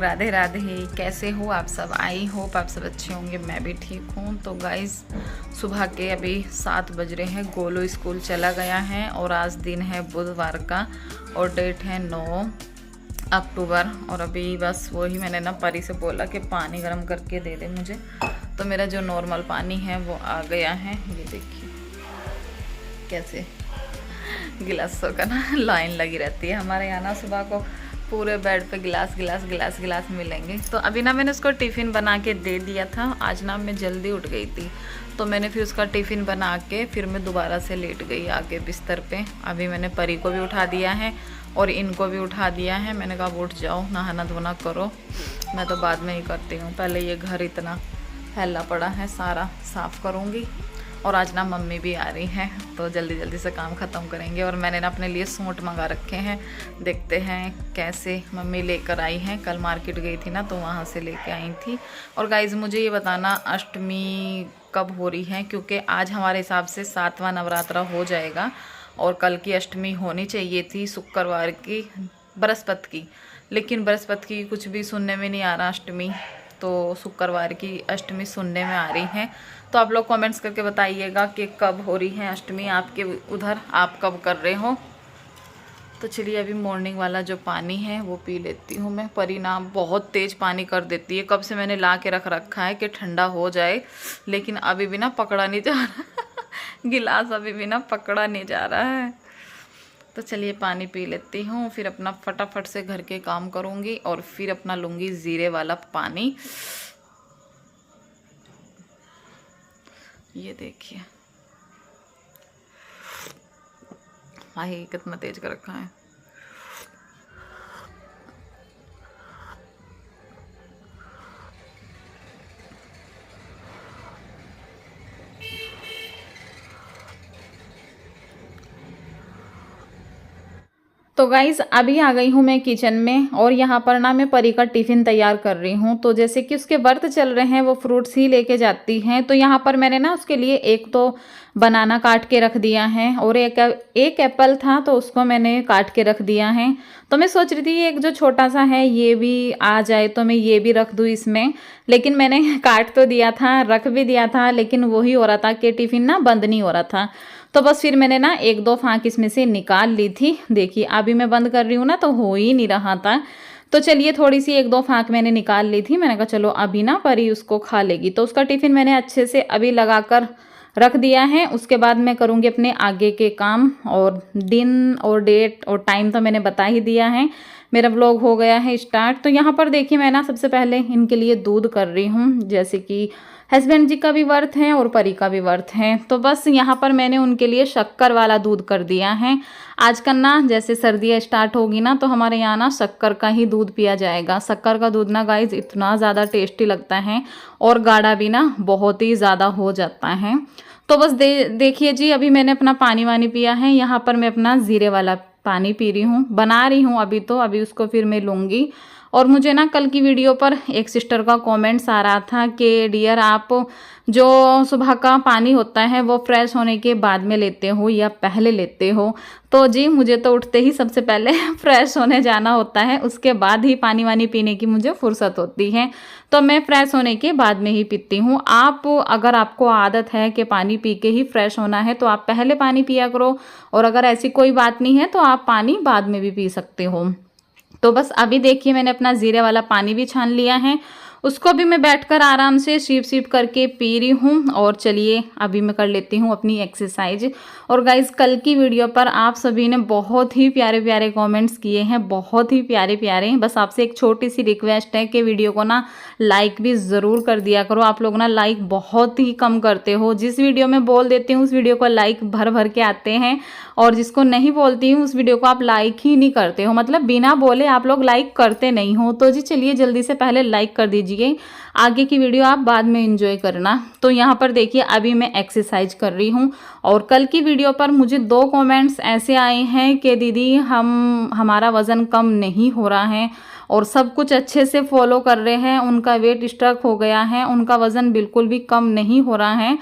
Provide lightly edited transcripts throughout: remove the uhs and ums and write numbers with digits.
राधे राधे। कैसे हो आप सब? आई होप आप सब अच्छे होंगे, मैं भी ठीक हूँ। तो गाइस सुबह के अभी 7 बज रहे हैं। गोलू स्कूल चला गया है और आज दिन है बुधवार का और डेट है 9 अक्टूबर। और अभी बस वही मैंने ना परी से बोला कि पानी गर्म करके दे दे मुझे, तो मेरा जो नॉर्मल पानी है वो आ गया है। ये देखिए कैसे गिलासों का ना लाइन लगी रहती है हमारे यहाँ ना। सुबह को पूरे बेड पे गिलास गिलास गिलास गिलास मिलेंगे। तो अभी ना मैंने उसको टिफ़िन बना के दे दिया था। आज ना मैं जल्दी उठ गई थी, तो मैंने फिर उसका टिफ़िन बना के फिर मैं दोबारा से लेट गई आगे बिस्तर पे। अभी मैंने परी को भी उठा दिया है और इनको भी उठा दिया है। मैंने कहा उठ जाओ, नहाना धोना करो, मैं तो बाद में ही करती हूँ। पहले ये घर इतना फैला पड़ा है, सारा साफ़ करूँगी। और आज ना मम्मी भी आ रही हैं, तो जल्दी जल्दी से काम ख़त्म करेंगे। और मैंने ना अपने लिए सूट मंगा रखे हैं, देखते हैं कैसे मम्मी लेकर आई हैं। कल मार्केट गई थी ना, तो वहाँ से लेके आई थी। और गाइज़ मुझे ये बताना अष्टमी कब हो रही है, क्योंकि आज हमारे हिसाब से 7वां नवरात्रा हो जाएगा और कल की अष्टमी होनी चाहिए थी, शुक्रवार की, बृहस्पति की। लेकिन बृहस्पति की कुछ भी सुनने में नहीं आ रहा अष्टमी, तो शुक्रवार की अष्टमी सुनने में आ रही है। तो आप लोग कमेंट्स करके बताइएगा कि कब हो रही है अष्टमी आपके उधर, आप कब कर रहे हो। तो चलिए अभी मॉर्निंग वाला जो पानी है वो पी लेती हूँ मैं। परिणाम बहुत तेज़ पानी कर देती है। कब से मैंने ला के रख रखा है कि ठंडा हो जाए, लेकिन अभी भी ना पकड़ा नहीं जा रहा गिलास अभी भी ना पकड़ा नहीं जा रहा है। तो चलिए पानी पी लेती हूँ, फिर अपना फटाफट से घर के काम करूँगी और फिर अपना लूँगी ज़ीरे वाला पानी। ये देखिए भाई कितना तेज कर रखा है। तो गाइज़ अभी आ गई हूँ मैं किचन में और यहाँ पर ना मैं परी का टिफ़िन तैयार कर रही हूँ। तो जैसे कि उसके व्रत चल रहे हैं, वो फ्रूट्स ही लेके जाती हैं। तो यहाँ पर मैंने ना उसके लिए एक तो बनाना काट के रख दिया है और एक एप्पल था तो उसको मैंने काट के रख दिया है। तो मैं सोच रही थी एक जो छोटा सा है ये भी आ जाए तो मैं ये भी रख दूँ इसमें, लेकिन मैंने काट तो दिया था, रख भी दिया था, लेकिन वही हो रहा था कि टिफ़िन ना बंद नहीं हो रहा था। तो बस फिर मैंने ना 1-2 फाँक इसमें से निकाल ली थी। देखिए अभी मैं बंद कर रही हूँ ना, तो हो ही नहीं रहा था। तो चलिए थोड़ी सी 1-2 फाँक मैंने निकाल ली थी। मैंने कहा चलो अभी ना परी उसको खा लेगी। तो उसका टिफ़िन मैंने अच्छे से अभी लगा कर रख दिया है। उसके बाद मैं करूँगी अपने आगे के काम। और दिन और डेट और टाइम तो मैंने बता ही दिया है। मेरा व्लॉग हो गया है स्टार्ट। तो यहाँ पर देखिए मैं ना सबसे पहले इनके लिए दूध कर रही हूँ, जैसे कि हस्बैंड जी का भी व्रत है और परी का भी व्रत है। तो बस यहाँ पर मैंने उनके लिए शक्कर वाला दूध कर दिया है। आजकल ना जैसे सर्दियाँ स्टार्ट होगी ना, तो हमारे यहाँ ना शक्कर का ही दूध पिया जाएगा। शक्कर का दूध ना गाइज इतना ज़्यादा टेस्टी लगता है और गाढ़ा भी ना बहुत ही ज़्यादा हो जाता है। तो बस देखिए जी अभी मैंने अपना पानी वानी पिया है। यहाँ पर मैं अपना ज़ीरे वाला पानी पी रही हूँ, बना रही हूँ अभी। तो अभी उसको फिर मैं लूँगी। और मुझे ना कल की वीडियो पर एक सिस्टर का कमेंट्स आ रहा था कि डियर आप जो सुबह का पानी होता है वो फ्रेश होने के बाद में लेते हो या पहले लेते हो। तो जी मुझे तो उठते ही सबसे पहले फ्रेश होने जाना होता है, उसके बाद ही पानी वानी पीने की मुझे फुर्सत होती है। तो मैं फ्रेश होने के बाद में ही पीती हूँ। आप अगर आपको आदत है कि पानी पी के ही फ्रेश होना है तो आप पहले पानी पिया करो, और अगर ऐसी कोई बात नहीं है तो आप पानी बाद में भी पी सकते हो। तो बस अभी देखिए मैंने अपना ज़ीरे वाला पानी भी छान लिया है, उसको भी मैं बैठकर आराम से सीप सीप करके पी रही हूँ। और चलिए अभी मैं कर लेती हूँ अपनी एक्सरसाइज। और गाइज़ कल की वीडियो पर आप सभी ने बहुत ही प्यारे प्यारे कमेंट्स किए हैं, बहुत ही प्यारे प्यारे। बस आपसे एक छोटी सी रिक्वेस्ट है कि वीडियो को ना लाइक भी ज़रूर कर दिया करो। आप लोग ना लाइक बहुत ही कम करते हो। जिस वीडियो में बोल देती हूँ उस वीडियो को लाइक भर भर के आते हैं, और जिसको नहीं बोलती हूँ उस वीडियो को आप लाइक ही नहीं करते हो, मतलब बिना बोले आप लोग लाइक करते नहीं हो। तो जी चलिए जल्दी से पहले लाइक कर दीजिए, आगे की वीडियो आप बाद में एंजॉय करना। तो यहाँ पर देखिए अभी मैं एक्सरसाइज कर रही हूँ। और कल की वीडियो पर मुझे 2 कमेंट्स ऐसे आए हैं कि दीदी हमारा वज़न कम नहीं हो रहा है और सब कुछ अच्छे से फॉलो कर रहे हैं, उनका वेट स्ट्रक हो गया है, उनका वज़न बिल्कुल भी कम नहीं हो रहा है।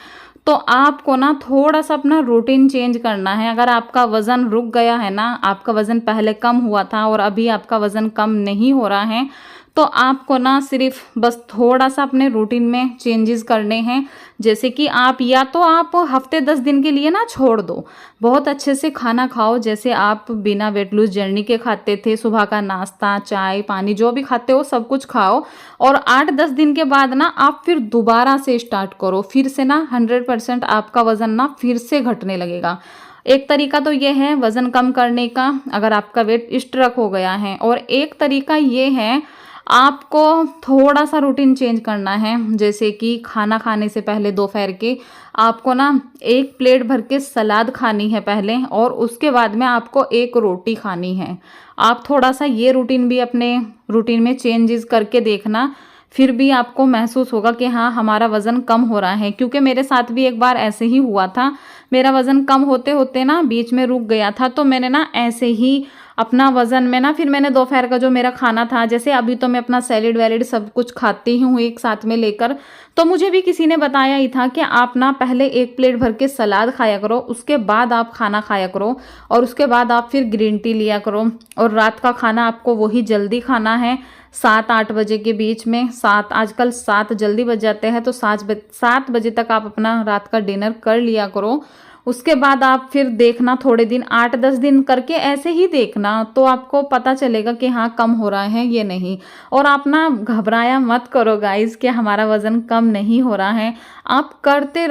तो आपको ना थोड़ा सा अपना रूटीन चेंज करना है। अगर आपका वज़न रुक गया है ना, आपका वज़न पहले कम हुआ था और अभी आपका वज़न कम नहीं हो रहा है, तो आपको ना सिर्फ बस थोड़ा सा अपने रूटीन में चेंजेस करने हैं। जैसे कि आप या तो आप हफ्ते 10 दिन के लिए ना छोड़ दो, बहुत अच्छे से खाना खाओ जैसे आप बिना वेट लूज जर्नी के खाते थे। सुबह का नाश्ता, चाय, पानी जो भी खाते हो सब कुछ खाओ, और 8-10 दिन के बाद ना आप फिर दोबारा से स्टार्ट करो। फिर से ना 100% आपका वज़न ना फिर से घटने लगेगा। एक तरीका तो ये है वज़न कम करने का, अगर आपका वेट स्ट्रक हो गया है। और एक तरीका ये है, आपको थोड़ा सा रूटीन चेंज करना है। जैसे कि खाना खाने से पहले दोपहर के आपको ना 1 प्लेट भर के सलाद खानी है पहले, और उसके बाद में आपको 1 रोटी खानी है। आप थोड़ा सा ये रूटीन भी अपने रूटीन में चेंजेस करके देखना, फिर भी आपको महसूस होगा कि हाँ हमारा वज़न कम हो रहा है। क्योंकि मेरे साथ भी एक बार ऐसे ही हुआ था, मेरा वज़न कम होते होते ना बीच में रुक गया था। तो मैंने ना ऐसे ही अपना वज़न में ना, फिर मैंने दोपहर का जो मेरा खाना था, जैसे अभी तो मैं अपना सैलेड वैलेड सब कुछ खाती हूँ एक साथ में लेकर, तो मुझे भी किसी ने बताया ही था कि आप ना पहले 1 प्लेट भर के सलाद खाया करो, उसके बाद आप खाना खाया करो, और उसके बाद आप फिर ग्रीन टी लिया करो। और रात का खाना आपको वही जल्दी खाना है, 7-8 बजे के बीच में। आजकल 7 जल्दी बज जाते हैं, तो 7 बजे तक आप अपना रात का डिनर कर लिया करो। उसके बाद आप फिर देखना थोड़े दिन, 8-10 दिन करके ऐसे ही देखना, तो आपको पता चलेगा कि हाँ कम हो रहा है ये नहीं। और आप ना घबराया मत करो गाइस कि हमारा वज़न कम नहीं हो रहा है। आप करते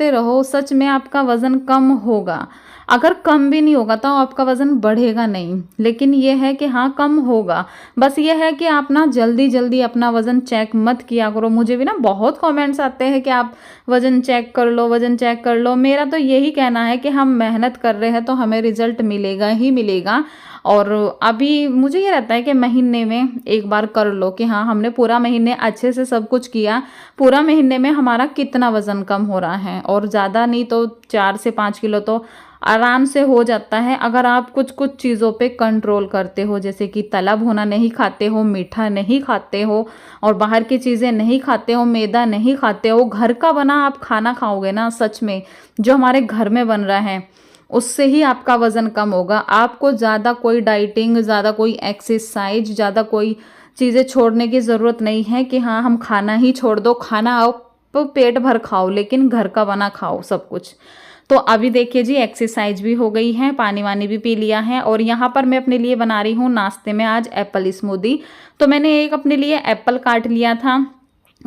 रहो, सच में आपका वज़न कम होगा। अगर कम भी नहीं होगा तो आपका वज़न बढ़ेगा नहीं, लेकिन ये है कि हाँ कम होगा। बस ये है कि आप ना जल्दी जल्दी अपना वज़न चेक मत किया करो। मुझे भी ना बहुत कमेंट्स आते हैं कि आप वज़न चेक कर लो, वज़न चेक कर लो। मेरा तो यही कहना है कि हम मेहनत कर रहे हैं तो हमें रिजल्ट मिलेगा ही मिलेगा। और अभी मुझे ये रहता है कि महीने में एक बार कर लो कि हाँ हमने पूरा महीने अच्छे से सब कुछ किया, पूरा महीने में हमारा कितना वज़न कम हो रहा है। और ज़्यादा नहीं तो 4 से 5 किलो तो आराम से हो जाता है, अगर आप कुछ कुछ चीज़ों पे कंट्रोल करते हो। जैसे कि तला भुना नहीं खाते हो, मीठा नहीं खाते हो, और बाहर की चीज़ें नहीं खाते हो, मैदा नहीं खाते हो, घर का बना आप खाना खाओगे ना, सच में जो हमारे घर में बन रहा है, उससे ही आपका वज़न कम होगा। आपको ज़्यादा कोई डाइटिंग, ज़्यादा कोई एक्सरसाइज, ज़्यादा कोई चीज़ें छोड़ने की ज़रूरत नहीं है कि हाँ हम खाना ही छोड़ दो। खाना आप पेट भर खाओ, लेकिन घर का बना खाओ सब कुछ। तो अभी देखिए जी, एक्सरसाइज भी हो गई है, पानी वानी भी पी लिया है, और यहाँ पर मैं अपने लिए बना रही हूँ नाश्ते में आज एप्पल स्मूदी। तो मैंने एक अपने लिए एप्पल काट लिया था,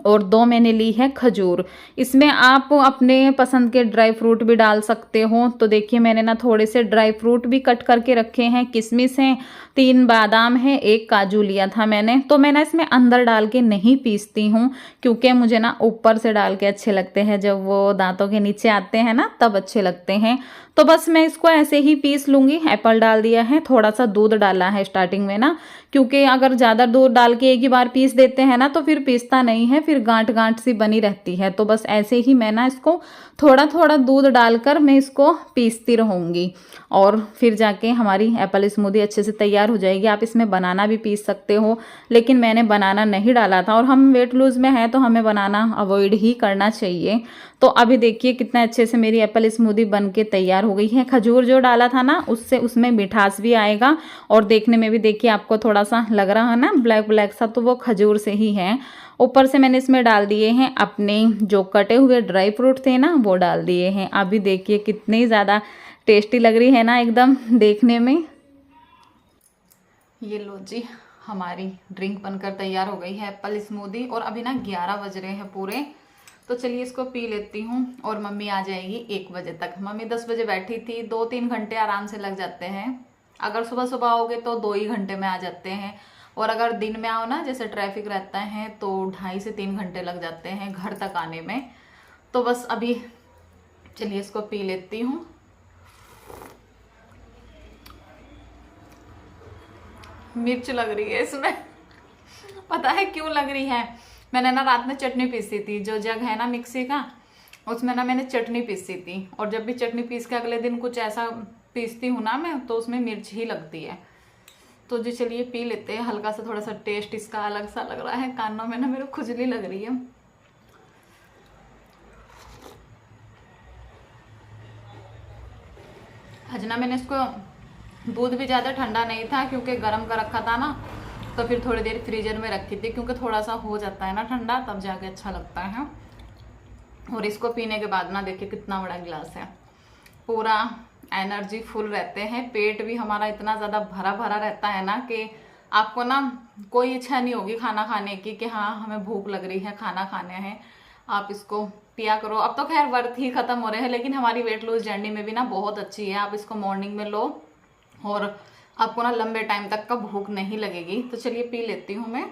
और 2 मैंने ली है खजूर। इसमें आप अपने पसंद के ड्राई फ्रूट भी डाल सकते हो। तो देखिए मैंने ना थोड़े से ड्राई फ्रूट भी कट करके रखे हैं, किशमिश हैं, 3 बादाम है, 1 काजू लिया था मैंने। तो मैं ना इसमें अंदर डाल के नहीं पीसती हूँ, क्योंकि मुझे ना ऊपर से डाल के अच्छे लगते हैं, जब वो दांतों के नीचे आते हैं ना तब अच्छे लगते हैं। तो बस मैं इसको ऐसे ही पीस लूँगी। एप्पल डाल दिया है, थोड़ा सा दूध डाला है स्टार्टिंग में ना, क्योंकि अगर ज़्यादा दूध डाल के एक ही बार पीस देते हैं ना तो फिर पीसता नहीं है, फिर गांठ गांठ सी बनी रहती है। तो बस ऐसे ही मैं ना इसको थोड़ा थोड़ा दूध डालकर मैं इसको पीसती रहूँगी, और फिर जाके हमारी एप्पल स्मूदी अच्छे से तैयार हो जाएगी। आप इसमें बनाना भी पीस सकते हो, लेकिन मैंने बनाना नहीं डाला था, और हम वेट लूज़ में हैं तो हमें बनाना अवॉइड ही करना चाहिए। तो अभी देखिए कितना अच्छे से मेरी एप्पल स्मूदी बन के तैयार हो गई है। खजूर जो डाला था ना उससे उसमें मिठास भी आएगा, और देखने में भी देखिए आपको थोड़ा सा लग रहा है ना ब्लैक ब्लैक सा, तो वो खजूर से ही है। ऊपर से मैंने इसमें डाल दिए हैं अपने जो कटे हुए ड्राई फ्रूट थे ना, वो डाल दिए हैं। अभी देखिए कितनी ज़्यादा टेस्टी लग रही है ना एकदम देखने में। ये लो जी, हमारी ड्रिंक बनकर तैयार हो गई है एप्पल स्मूदी, और अभी ना 11 बज रहे हैं पूरे। तो चलिए इसको पी लेती हूँ, और मम्मी आ जाएगी 1 बजे तक। मम्मी 10 बजे बैठी थी, 2-3 घंटे आराम से लग जाते हैं। अगर सुबह सुबह आओगे तो 2 ही घंटे में आ जाते हैं, और अगर दिन में आओ ना, जैसे ट्रैफिक रहता है, तो 2.5 से 3 घंटे लग जाते हैं घर तक आने में। तो बस अभी चलिए इसको पी लेती हूँ। मिर्च लग रही है इसमें पता है क्यों लग रही है, मैंने ना रात में चटनी पीसी थी, जो जग है ना मिक्सी का, उसमें ना मैंने चटनी पीसी थी। और जब भी चटनी पीस के अगले दिन कुछ ऐसा पीसती हूँ ना मैं, तो उसमें मिर्च ही लगती है। तो जी चलिए पी लेते हैं, हल्का सा थोड़ा सा टेस्ट इसका अलग सा लग रहा है। कानों में ना मेरे खुजली लग रही है। आज ना मैंने इसको, दूध भी ज़्यादा ठंडा नहीं था क्योंकि गर्म कर रखा था ना, तो फिर थोड़ी देर फ्रीजर में रखी थी, क्योंकि थोड़ा सा हो जाता है ना ठंडा, तब जाके अच्छा लगता है। और इसको पीने के बाद ना देखिए कितना बड़ा गिलास है, पूरा एनर्जी फुल रहते हैं। पेट भी हमारा इतना ज़्यादा भरा भरा रहता है ना कि आपको ना कोई इच्छा नहीं होगी खाना खाने की कि हाँ हमें भूख लग रही है, खाना खाने हैं। आप इसको पिया करो। अब तो खैर व्रत ही खत्म हो रहे हैं, लेकिन हमारी वेट लॉस जर्नी में भी ना बहुत अच्छी है। आप इसको मॉर्निंग में लो और आपको ना लंबे टाइम तक का भूख नहीं लगेगी। तो चलिए पी लेती हूँ मैं।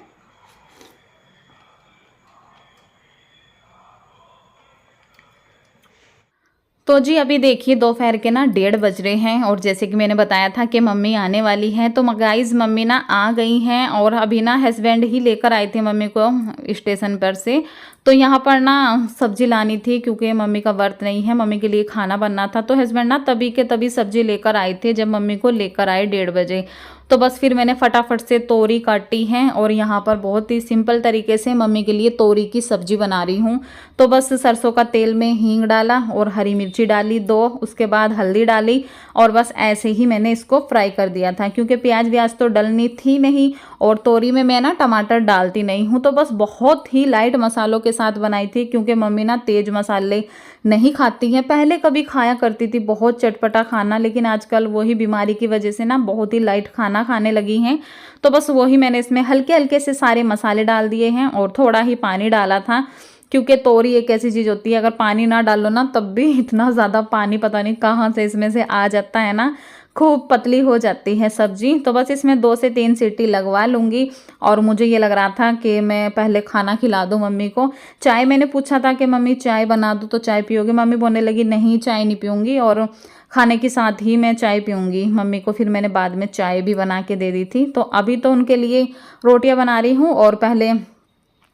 तो जी अभी देखिए दोपहर के ना 1:30 बज रहे हैं, और जैसे कि मैंने बताया था कि मम्मी आने वाली हैं, तो गाइस मम्मी ना आ गई हैं। और अभी ना हस्बैंड ही लेकर आए थे मम्मी को स्टेशन पर से। तो यहाँ पर ना सब्जी लानी थी, क्योंकि मम्मी का व्रत नहीं है, मम्मी के लिए खाना बनना था। तो हस्बैंड ना तभी के तभी सब्जी लेकर आए थे जब मम्मी को लेकर आए 1:30 बजे। तो बस फिर मैंने फटाफट से तोरी काटी है, और यहाँ पर बहुत ही सिंपल तरीके से मम्मी के लिए तोरी की सब्जी बना रही हूँ। तो बस सरसों का तेल में हींग डाला और हरी मिर्ची डाली 2, उसके बाद हल्दी डाली, और बस ऐसे ही मैंने इसको फ्राई कर दिया था, क्योंकि प्याज व्याज तो डलनी थी नहीं, और तोरी में मैं ना टमाटर डालती नहीं हूँ। तो बस बहुत ही लाइट मसालों के साथ बनाई थी, क्योंकि मम्मी ना तेज मसाले नहीं खाती हैं। पहले कभी खाया करती थी बहुत चटपटा खाना, लेकिन आजकल वही बीमारी की वजह से ना बहुत ही लाइट खाना खाने लगी हैं। तो बस वही मैंने इसमें हल्के हल्के से सारे मसाले डाल दिए हैं, और थोड़ा ही पानी डाला था, क्योंकि तोरी एक ऐसी चीज़ होती है अगर पानी ना डालो ना तब भी इतना ज़्यादा पानी पता नहीं कहाँ से इसमें से आ जाता है ना, खूब पतली हो जाती है सब्जी। तो बस इसमें 2 से 3 सीटी लगवा लूँगी। और मुझे ये लग रहा था कि मैं पहले खाना खिला दूँ मम्मी को। चाय मैंने पूछा था कि मम्मी चाय बना दूँ तो चाय पियोगे? मम्मी बोलने लगी नहीं चाय नहीं पीऊँगी, और खाने के साथ ही मैं चाय पीऊँगी। मम्मी को फिर मैंने बाद में चाय भी बना के दे दी थी। तो अभी तो उनके लिए रोटियाँ बना रही हूँ, और पहले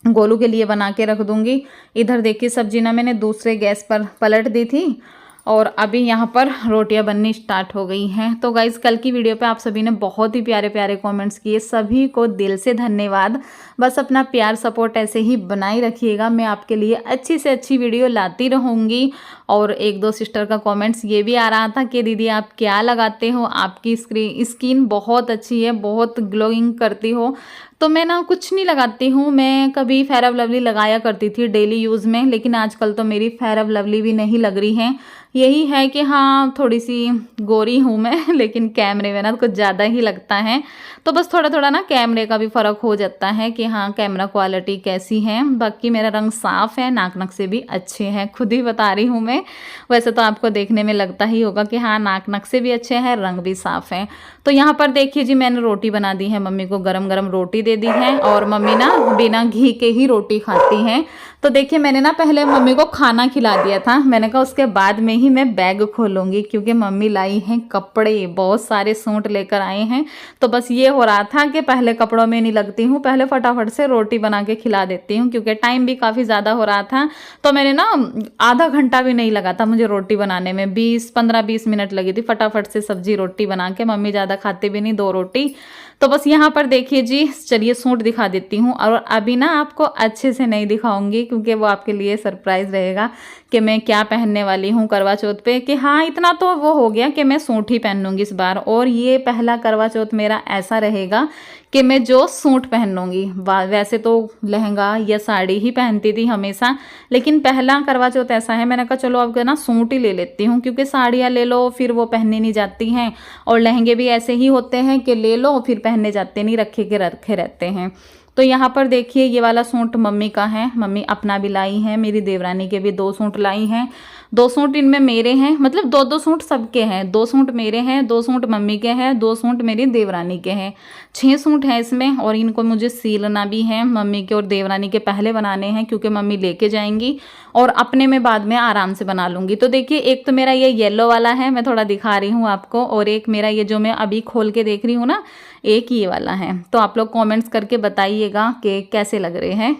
गोलू के लिए बना के रख दूंगी। इधर देखिए सब्जी ना मैंने दूसरे गैस पर पलट दी थी, और अभी यहाँ पर रोटियां बननी स्टार्ट हो गई हैं। तो गाइज़ कल की वीडियो पे आप सभी ने बहुत ही प्यारे प्यारे कमेंट्स किए, सभी को दिल से धन्यवाद। बस अपना प्यार सपोर्ट ऐसे ही बनाए रखिएगा, मैं आपके लिए अच्छी से अच्छी वीडियो लाती रहूँगी। और 1-2 सिस्टर का कमेंट्स ये भी आ रहा था कि दीदी आप क्या लगाते हो, आपकी स्किन बहुत अच्छी है, बहुत ग्लोइंग करती हो। तो मैं ना कुछ नहीं लगाती हूँ, मैं कभी फेयर एंड लवली लगाया करती थी डेली यूज़ में, लेकिन आजकल तो मेरी फेयर एंड लवली भी नहीं लग रही है। यही है कि हाँ थोड़ी सी गोरी हूँ मैं लेकिन कैमरे में ना कुछ ज़्यादा ही लगता है। तो बस थोड़ा थोड़ा ना कैमरे का भी फ़र्क हो जाता है कि हाँ कैमरा क्वालिटी कैसी है। बाकी मेरा रंग साफ़ है, नाक नक्शे भी अच्छे हैं, खुद ही बता रही हूँ मैं। वैसे तो आपको देखने में लगता ही होगा कि हाँ नाक नक्शे भी अच्छे हैं, रंग भी साफ़ है। तो यहाँ पर देखिए जी मैंने रोटी बना दी है, मम्मी को गरम गरम रोटी दे दी है, और मम्मी ना बिना घी के ही रोटी खाती हैं। तो देखिए मैंने ना पहले मम्मी को खाना खिला दिया था, मैंने कहा उसके बाद में ही मैं बैग खोलूँगी, क्योंकि मम्मी लाई हैं कपड़े, बहुत सारे सूट लेकर आए हैं। तो बस ये हो रहा था कि पहले कपड़ों में नहीं लगती हूँ, पहले फटाफट से रोटी बना के खिला देती हूँ, क्योंकि टाइम भी काफ़ी ज़्यादा हो रहा था। तो मैंने ना आधा घंटा भी नहीं लगा था मुझे रोटी बनाने में, 15-20 मिनट लगी थी फटाफट से सब्जी रोटी बना के। मम्मी ज़्यादा खाते भी नहीं, 2 रोटी। तो बस यहाँ पर देखिए जी, चलिए सूट दिखा देती हूँ। और अभी ना आपको अच्छे से नहीं दिखाऊंगी, क्योंकि वो आपके लिए सरप्राइज़ रहेगा कि मैं क्या पहनने वाली हूँ करवा चौथ पे। कि हाँ इतना तो वो हो गया कि मैं सूट ही पहनूंगी इस बार, और ये पहला करवा चौथ मेरा ऐसा रहेगा कि मैं जो सूट पहनूंगी। वैसे तो लहंगा या साड़ी ही पहनती थी हमेशा, लेकिन पहला करवा चौथ ऐसा है, मैंने कहा चलो अब ना सूट ही ले लेती हूँ, क्योंकि साड़ियाँ ले लो फिर वो पहननी नहीं जाती हैं, और लहंगे भी ऐसे ही होते हैं कि ले लो फिर पहनने जाते नहीं, रखे के रखे रहते हैं। तो यहाँ पर देखिए ये वाला सूट मम्मी का है, मम्मी अपना भी लाई है, मेरी देवरानी के भी 2 सूट लाई हैं। 2 सूट इनमें मेरे हैं, मतलब 2-2 सूट सबके हैं, 2 सूट मेरे हैं, 2 सूट मम्मी के हैं, 2 सूट मेरी देवरानी के हैं। 6 सूट हैं इसमें, और इनको मुझे सीलना भी है। मम्मी के और देवरानी के पहले बनाने हैं, क्योंकि मम्मी लेके जाएंगी, और अपने में बाद में आराम से बना लूँगी। तो देखिए एक तो मेरा ये येलो वाला है, मैं थोड़ा दिखा रही हूँ आपको, और एक मेरा ये जो मैं अभी खोल के देख रही हूँ ना, एक ये वाला है। तो आप लोग कमेंट्स करके बताइएगा कि कैसे लग रहे हैं।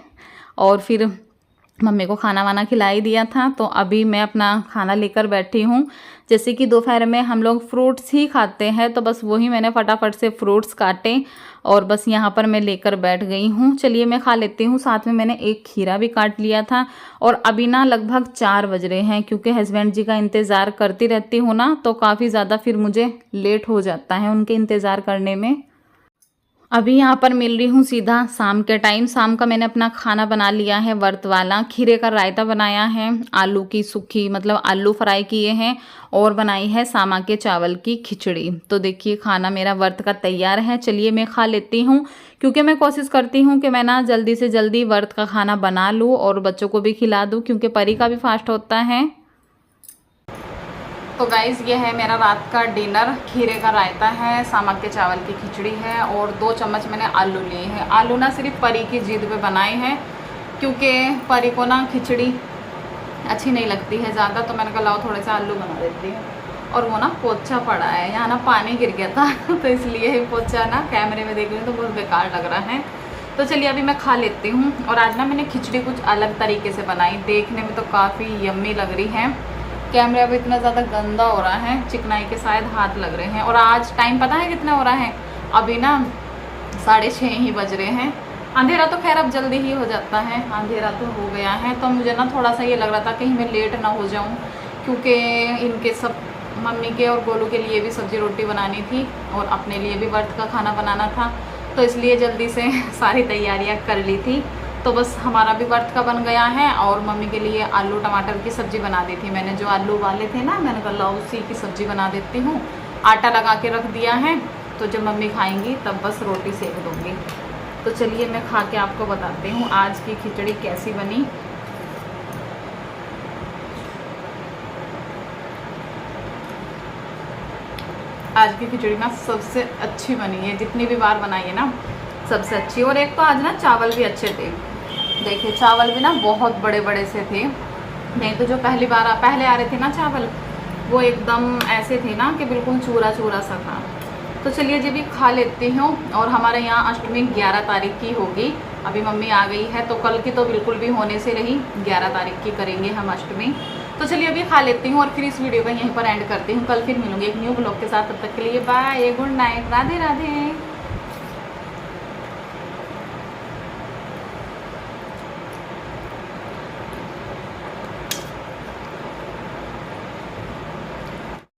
और फिर मम्मी को खाना वाना खिला ही दिया था, तो अभी मैं अपना खाना लेकर बैठी हूँ। जैसे कि दोपहर में हम लोग फ्रूट्स ही खाते हैं, तो बस वही मैंने फटाफट से फ्रूट्स काटे, और बस यहाँ पर मैं लेकर बैठ गई हूँ। चलिए मैं खा लेती हूँ। साथ में मैंने एक खीरा भी काट लिया था। और अभी ना लगभग 4 बज रहे हैं, क्योंकि हस्बैंड जी का इंतज़ार करती रहती हूँ ना, तो काफ़ी ज़्यादा फिर मुझे लेट हो जाता है उनके इंतज़ार करने में। अभी यहाँ पर मिल रही हूँ सीधा शाम के टाइम। शाम का मैंने अपना खाना बना लिया है व्रत वाला। खीरे का रायता बनाया है, आलू की सूखी मतलब आलू फ्राई किए हैं और बनाई है सामा के चावल की खिचड़ी। तो देखिए खाना मेरा व्रत का तैयार है। चलिए मैं खा लेती हूँ, क्योंकि मैं कोशिश करती हूँ कि मैं ना जल्दी से जल्दी व्रत का खाना बना लूँ और बच्चों को भी खिला दूँ, क्योंकि परी का भी फास्ट होता है। तो गाइज़ ये है मेरा रात का डिनर। खीरे का रायता है, सामक के चावल की खिचड़ी है और 2 चम्मच मैंने आलू लिए हैं। आलू ना सिर्फ परी की जिद पे बनाए हैं, क्योंकि परी को ना खिचड़ी अच्छी नहीं लगती है ज़्यादा, तो मैंने कहा लाओ थोड़े से आलू बना देती हूँ। और वो ना पोछा पड़ा है यहाँ, ना पानी गिर गया था तो इसलिए पोछा ना कैमरे में देख रही हूँ तो बहुत बेकार लग रहा है। तो चलिए अभी मैं खा लेती हूँ। और आज ना मैंने खिचड़ी कुछ अलग तरीके से बनाई, देखने में तो काफ़ी यम्मी लग रही है। कैमरा भी इतना ज़्यादा गंदा हो रहा है, चिकनाई के शायद हाथ लग रहे हैं। और आज टाइम पता है कितना हो रहा है? अभी ना 6:30 ही बज रहे हैं। अंधेरा तो खैर अब जल्दी ही हो जाता है, अंधेरा तो हो गया है। तो मुझे ना थोड़ा सा ये लग रहा था कहीं मैं लेट ना हो जाऊं, क्योंकि इनके सब मम्मी के और गोलू के लिए भी सब्जी रोटी बनानी थी और अपने लिए भी व्रत का खाना बनाना था, तो इसलिए जल्दी से सारी तैयारियाँ कर ली थी। तो बस हमारा भी व्रत का बन गया है। और मम्मी के लिए आलू टमाटर की सब्ज़ी बना दी थी मैंने, जो आलू वाले थे ना, मैंने कहा लाओ उसी की सब्ज़ी बना देती हूँ। आटा लगा के रख दिया है, तो जब मम्मी खाएंगी तब बस रोटी सेक दूँगी। तो चलिए मैं खा के आपको बताती हूँ आज की खिचड़ी कैसी बनी। आज की खिचड़ी ना सबसे अच्छी बनी है, जितनी भी बार बनाई है ना सबसे अच्छी। और एक तो आज ना चावल भी अच्छे थे, देखिए चावल भी ना बहुत बड़े बड़े से थे। नहीं तो जो पहले आ रहे थे ना चावल, वो एकदम ऐसे थे ना कि बिल्कुल चूरा चूरा सा था। तो चलिए जी भी खा लेती हूँ। और हमारे यहाँ अष्टमी 11 तारीख की होगी। अभी मम्मी आ गई है, तो कल की तो बिल्कुल भी होने से रही, 11 तारीख की करेंगे हम अष्टमी। तो चलिए अभी खा लेती हूँ और फिर इस वीडियो को यहीं पर एंड करती हूँ। कल फिर मिलूंगी एक न्यू ब्लॉग के साथ, तब तक के लिए bye, good night, Radhe Radhe.